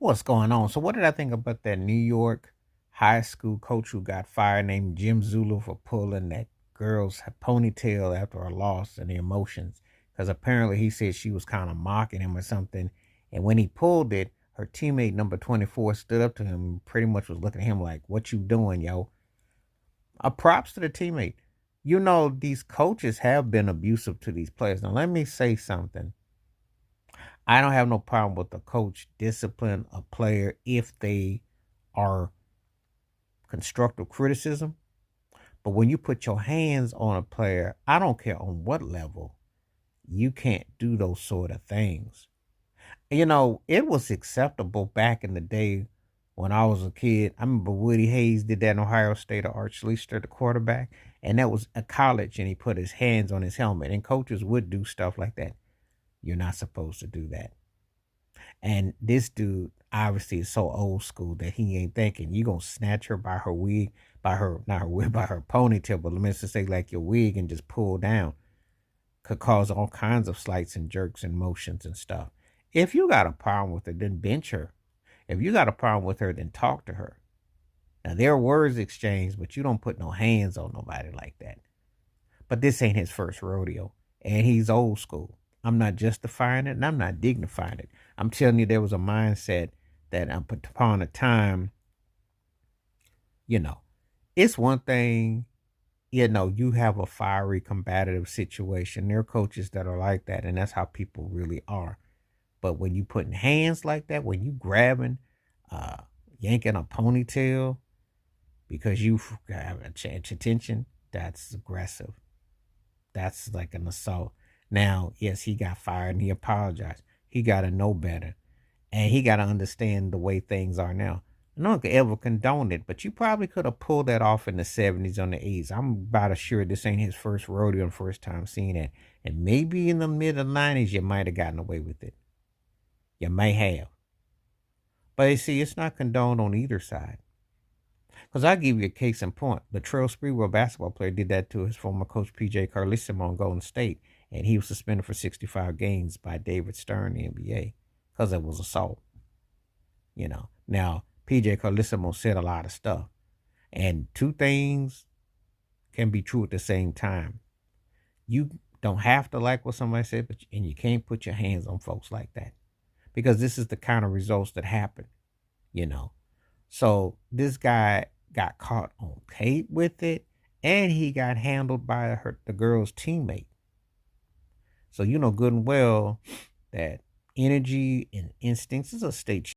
What's going on? So, what did I think about that New York high school coach who got fired named Jim Zulu for pulling that girl's ponytail after a loss and the emotions? Because apparently he said she was kind of mocking him or something. And when he pulled it, her teammate number 24 stood up to him and pretty much was looking at him like, "What you doing, yo?" Props to the teammate. You know, these coaches have been abusive to these players. Now, let me say something. I don't have no problem with the coach discipline a player if they are constructive criticism. But when you put your hands on a player, I don't care on what level, you can't do those sort of things. You know, it was acceptable back in the day when I was a kid. I remember Woody Hayes did that in Ohio State, or Arch Leicester, the quarterback, and that was a college, and he put his hands on his helmet, and coaches would do stuff like that. You're not supposed to do that. And this dude obviously is so old school that he ain't thinking you gonna snatch her by her wig, by her not her wig, by her ponytail, but let me just say like your wig and just pull down. Could cause all kinds of slights and jerks and motions and stuff. If you got a problem with her, then bench her. If you got a problem with her, then talk to her. Now there are words exchanged, but you don't put no hands on nobody like that. But this ain't his first rodeo, and he's old school. I'm not justifying it, and I'm not dignifying it. I'm telling you, there was a mindset that upon a time, you know, it's one thing, you have a fiery, combative situation. There are coaches that are like that, and that's how people really are. But when you putting hands like that, when you grabbing, uh, yanking a ponytail because you have attention, that's aggressive. That's like an assault. Now, yes, he got fired and he apologized. He got to know better. And he got to understand the way things are now. No one could ever condone it, but you probably could have pulled that off in the 70s or the 80s. I'm about as sure this ain't his first rodeo and first time seeing it. And maybe in the mid 90s, you might have gotten away with it. You may have. But you see, it's not condoned on either side. Because I'll give you a case in point. The Trail Sprewell basketball player did that to his former coach, PJ Carlissimo, on Golden State. And he was suspended for 65 games by David Stern, the NBA, because it was assault. Now, PJ Carlissimo said a lot of stuff. And two things can be true at the same time. You don't have to like what somebody said, and you can't put your hands on folks like that. Because this is the kind of results that happen, you know. So this guy got caught on tape with it, and he got handled by the girl's teammate. So you know good and well that energy and instincts is a state